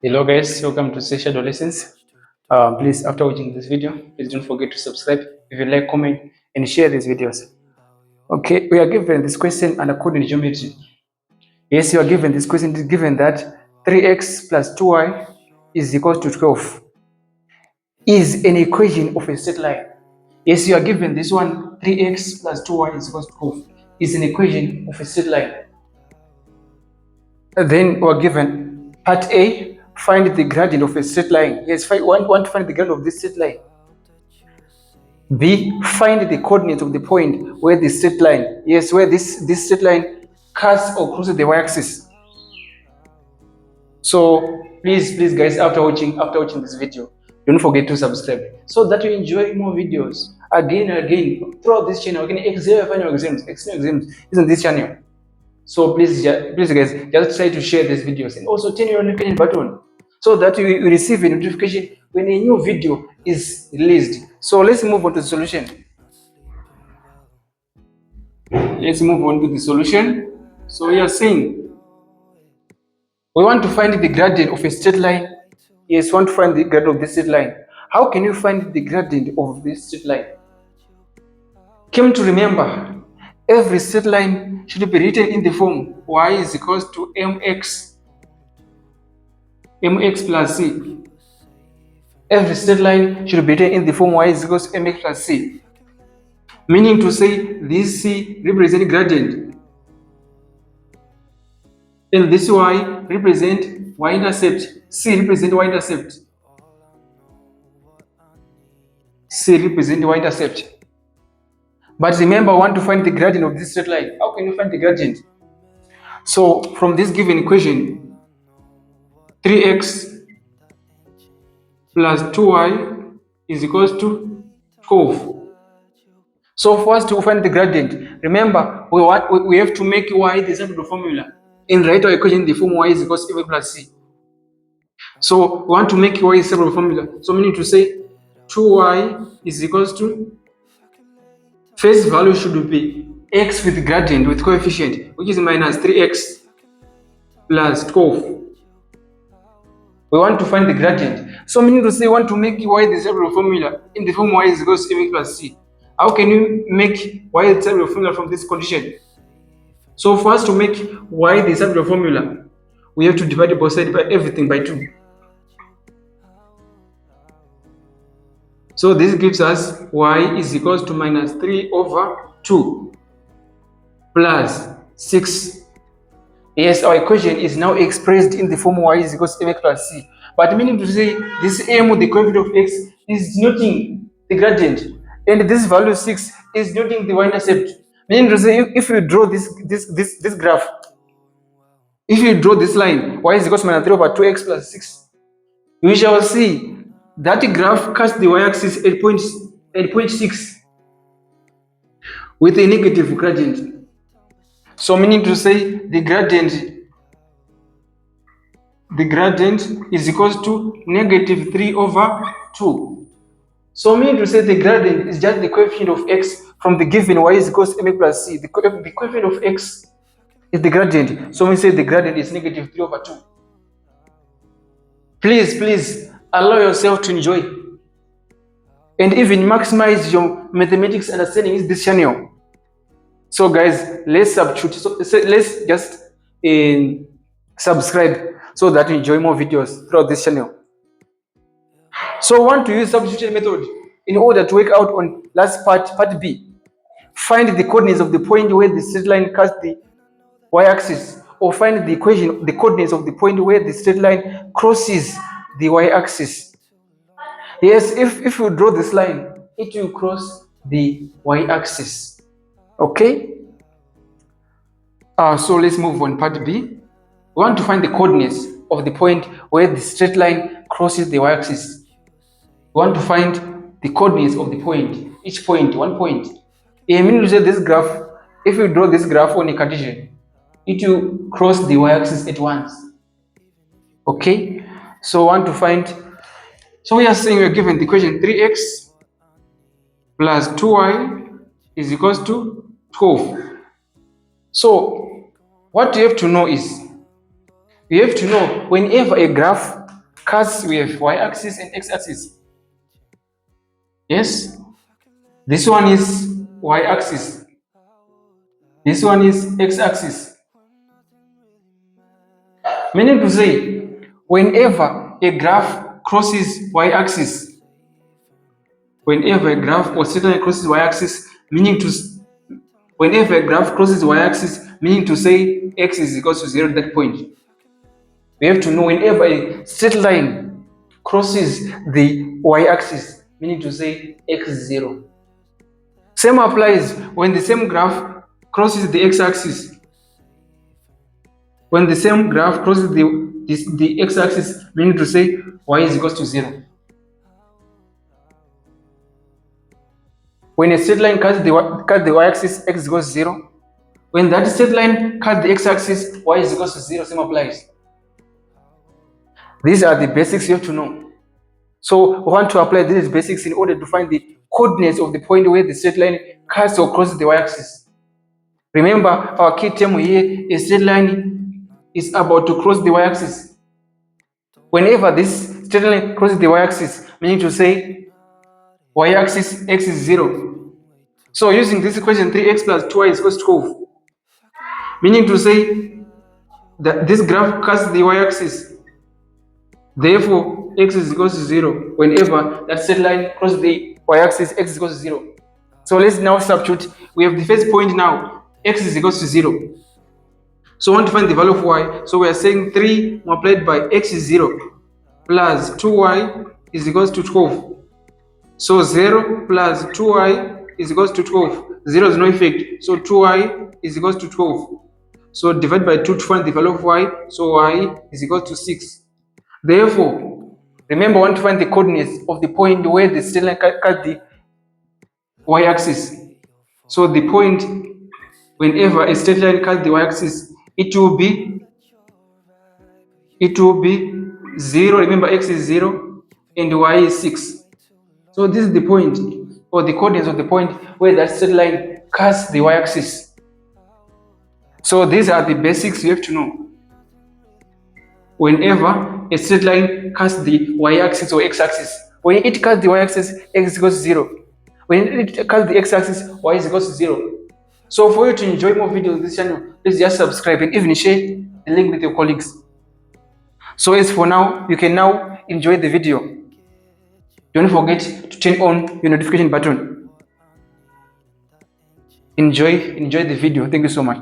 Hello guys, welcome to Say Shadow Lessons. Please, after watching this video, please don't forget to subscribe. If you like, comment and share these videos. Okay, we are given this question under coordinate geometry. Yes, you are given this question. It is given that 3x plus 2y is equal to 12 is an equation of a straight line. Yes, you are given this one. 3x plus 2y is equal to 12 is an equation of a straight line. Then we are given part A. Find the gradient of a straight line. Yes, want to find the gradient of this straight line. B. Find the coordinates of the point where the straight line. Yes, where this straight line cuts or crosses the y-axis. So please, guys, after watching this video, don't forget to subscribe so that you enjoy more videos again and again throughout this channel. Again, example exams is on this channel. So please guys, just try to share these videos and also turn your notification button so that you receive a notification when a new video is released. So let's move on to the solution. So we are saying we want to find the gradient of a straight line. Yes, we want to find the gradient of this straight line. How can you find the gradient of this straight line? Come to remember, every straight line should be written in the form y is equals to mx plus c. Every straight line should be written in the form y is equals to mx plus c. Meaning to say this c represents gradient and this y represent y-intercept. C represent y-intercept. But remember, I want to find the gradient of this straight line. How can you find the gradient? So from this given equation, 3x plus 2y is equals to 12. So for us to find the gradient, remember we have to make y the same formula. In the right equation, the form y is equals to mx plus c. So we want to make y separate formula. So meaning to say 2y is equals to, first value should be x with gradient with coefficient, which is minus 3x plus 12. We want to find the gradient. So meaning to say we want to make y the separate formula in the form y is equals to mx plus c. How can you make y the separate formula from this condition? So for us to make y the separate formula, we have to divide both sides by everything by 2. So this gives us y is equals to minus 3 over 2 plus 6. Yes, our equation is now expressed in the form y is equals to mx plus c. But meaning to say this m with the coefficient of x is denoting the gradient, and this value 6 is denoting the y-intercept. Meaning to say if you draw this graph, if you draw this line y is equals to minus 3 over 2x plus 6, we shall see that graph cuts the y-axis at point 6 with a negative gradient. So meaning to say the gradient is equals to negative 3 over 2. So meaning to say the gradient is just the coefficient of x from the given y is equals to mx plus c. The coefficient of x is the gradient. So we say the gradient is negative 3 over 2. Please allow yourself to enjoy and even maximize your mathematics understanding in this channel. So guys, let's substitute. So let's just subscribe so that you enjoy more videos throughout this channel. So I want to use substitution method in order to work out on last part B. Find the coordinates of the point where the straight line cuts the y-axis, or find the coordinates of the point where the straight line crosses the y-axis. Yes, if you draw this line, it will cross the y-axis. Okay? So let's move on part B. We want to find the coordinates of the point where the straight line crosses the y-axis. We want to find the coordinates of the point, each point, one point. I mean to say this graph, if you draw this graph on a Cartesian, it will cross the y-axis at once. Okay? So we want to find, so we are saying we are given the equation 3x plus 2y is equals to 12. So what you have to know is, you have to know whenever a graph cuts we have y-axis and x-axis. Yes, this one is y-axis, this one is x-axis. Meaning to say, whenever a graph crosses y-axis, whenever a graph or straight line crosses y-axis, meaning to whenever a graph crosses y-axis, meaning to say x is equal to 0 at that point. We have to know whenever a straight line crosses the y-axis, meaning to say x is 0. Same applies when the same graph crosses the x-axis. When the same graph crosses the x-axis, meaning to say y is equal to 0. When a straight line cuts the y-axis, x is equal to 0. When that straight line cuts the x-axis, y is equal to 0. Same applies. These are the basics you have to know. So we want to apply these basics in order to find the coordinates of the point where the straight line cuts or crosses the y-axis. Remember, our key term here is straight line is about to cross the y-axis. Whenever this straight line crosses the y-axis, meaning to say y-axis x is 0. So using this equation, 3x plus 2y is equal to 12. Meaning to say that this graph cuts the y-axis. Therefore, x is equal to 0. Whenever that straight line crosses the y-axis, x is equal to 0. So let's now substitute. We have the first point now. X is equal to 0. So we want to find the value of y. So we are saying 3 multiplied by x is 0 plus 2y is equal to 12. So 0 plus 2y is equal to 12. 0 is no effect. So 2y is equal to 12. So divide by 2 to find the value of y. So y is equal to 6. Therefore, remember, I want to find the coordinates of the point where the straight line cuts the y-axis. So the point, whenever a straight line cuts the y-axis, it will be 0. Remember, x is 0 and y is 6. So this is the point, or the coordinates of the point where that straight line cuts the y-axis. So these are the basics you have to know. Whenever a straight line cuts the y-axis or x-axis, when it cuts the y-axis, x is equal to 0. When it cuts the x-axis, y is equal to 0. So for you to enjoy more videos on this channel, please just subscribe and even share the link with your colleagues. So as for now, you can now enjoy the video. Don't forget to turn on your notification button. Enjoy the video. Thank you so much.